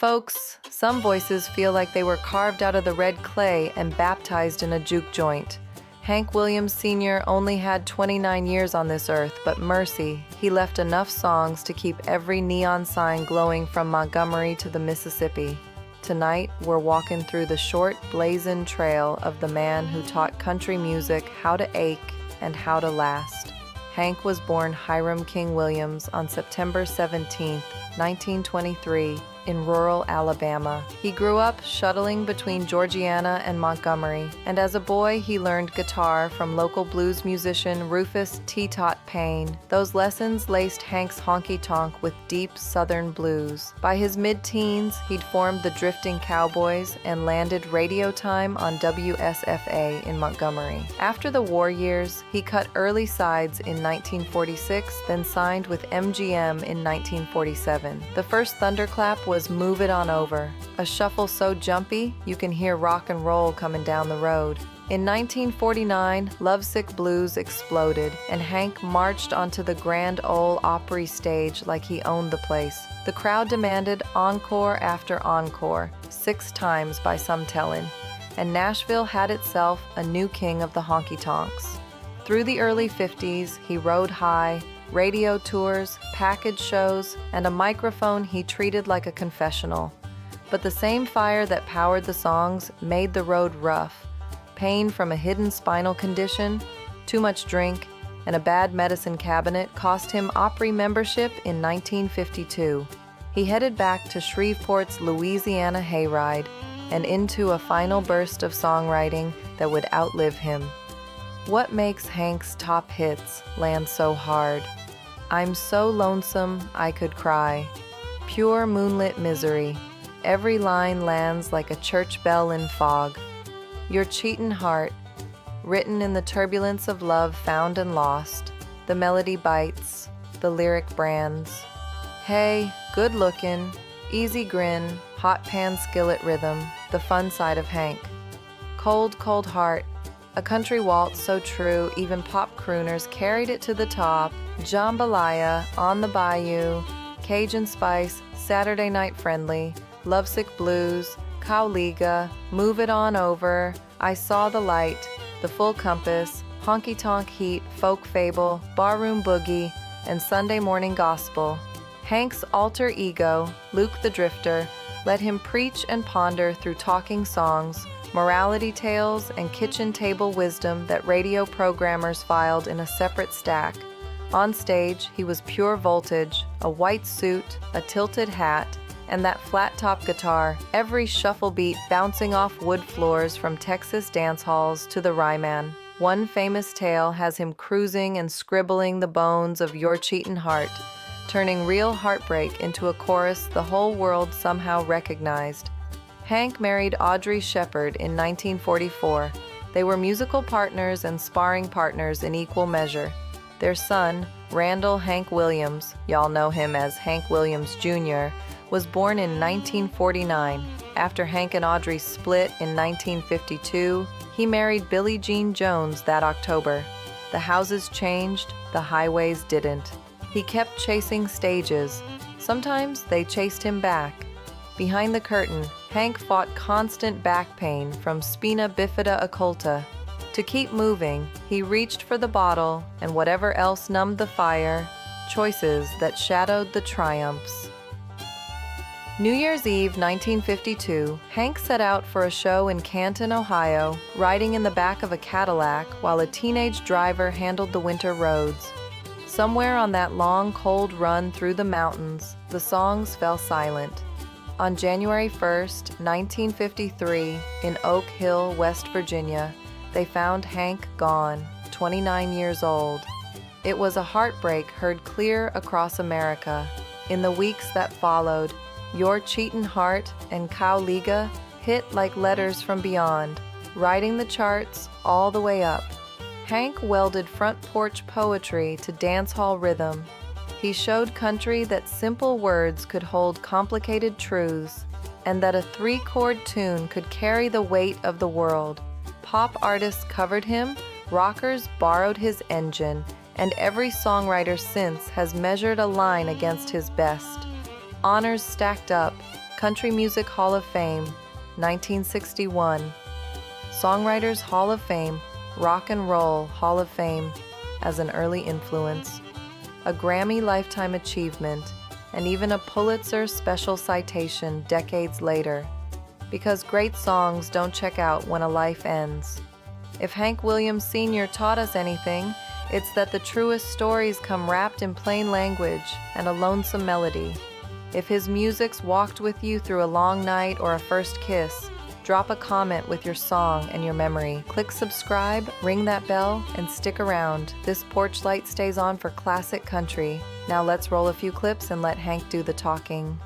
Folks, some voices feel like they were carved out of the red clay and baptized in a juke joint. Hank Williams Sr. only had 29 years on this earth, but mercy, he left enough songs to keep every neon sign glowing from Montgomery to the Mississippi. Tonight, we're walking through the short, blazoned trail of the man who taught country music how to ache and how to last. Hank was born Hiram King Williams on September 17, 1923, in rural Alabama. He grew up shuttling between Georgiana and Montgomery, and as a boy he learned guitar from local blues musician Rufus Tee Tot Payne. Those lessons laced Hank's honky-tonk with deep southern blues. By his mid-teens, he'd formed the Drifting Cowboys and landed radio time on WSFA in Montgomery. After the war years, he cut early sides in 1946, then signed with MGM in 1947. The first thunderclap was Move It On Over, a shuffle so jumpy you can hear rock and roll coming down the road. In 1949, Lovesick Blues exploded, and Hank marched onto the Grand Ole Opry stage like he owned the place. The crowd demanded encore after encore, 6 times by some telling, and Nashville had itself a new king of the honky-tonks. Through the early 50s, he rode high, radio tours, package shows, and a microphone he treated like a confessional. But the same fire that powered the songs made the road rough. Pain from a hidden spinal condition, too much drink, and a bad medicine cabinet cost him Opry membership in 1952. He headed back to Shreveport's Louisiana Hayride and into a final burst of songwriting that would outlive him. What makes Hank's top hits land so hard? I'm so lonesome I could cry. Pure moonlit misery. Every line lands like a church bell in fog. Your Cheatin Heart, written in the turbulence of love found and lost. The melody bites, the lyric brands. Hey, good lookin', easy grin, hot pan skillet rhythm, the fun side of Hank. Cold, cold heart, a country waltz so true even pop crooners carried it to the top. Jambalaya, On the Bayou, Cajun Spice, Saturday Night Friendly, Lovesick Blues, Kaw-Liga, Move It On Over, I Saw the Light, The Full Compass, Honky Tonk Heat, Folk Fable, Barroom Boogie, and Sunday Morning Gospel. Hank's alter ego, Luke the Drifter, let him preach and ponder through talking songs, morality tales, and kitchen table wisdom that radio programmers filed in a separate stack. On stage, he was pure voltage, a white suit, a tilted hat, and that flat-top guitar, every shuffle beat bouncing off wood floors from Texas dance halls to the Ryman. One famous tale has him cruising and scribbling the bones of Your Cheatin Heart, turning real heartbreak into a chorus the whole world somehow recognized. Hank married Audrey Shepherd in 1944. They were musical partners and sparring partners in equal measure. Their son, Randall Hank Williams, y'all know him as Hank Williams Jr., was born in 1949. After Hank and Audrey split in 1952, he married Billie Jean Jones that October. The houses changed, the highways didn't. He kept chasing stages. Sometimes they chased him back. Behind the curtain, Hank fought constant back pain from spina bifida occulta. To keep moving, he reached for the bottle and whatever else numbed the fire, choices that shadowed the triumphs. New Year's Eve 1952, Hank set out for a show in Canton, Ohio, riding in the back of a Cadillac while a teenage driver handled the winter roads. Somewhere on that long, cold run through the mountains, the songs fell silent. On January 1st, 1953, in Oak Hill, West Virginia, they found Hank gone, 29 years old. It was a heartbreak heard clear across America. In the weeks that followed, Your Cheatin Heart and Cow-Liga hit like letters from beyond, riding the charts all the way up. Hank welded front porch poetry to dance hall rhythm. He showed country that simple words could hold complicated truths, and that a 3-chord tune could carry the weight of the world. Pop artists covered him, rockers borrowed his engine, and every songwriter since has measured a line against his best. Honors stacked up, Country Music Hall of Fame, 1961. Songwriters Hall of Fame, Rock and Roll Hall of Fame as an early influence, a Grammy Lifetime Achievement, and even a Pulitzer Special Citation decades later. Because great songs don't check out when a life ends. If Hank Williams Sr. taught us anything, it's that the truest stories come wrapped in plain language and a lonesome melody. If his music's walked with you through a long night or a first kiss, drop a comment with your song and your memory. Click subscribe, ring that bell, and stick around. This porch light stays on for classic country. Now let's roll a few clips and let Hank do the talking.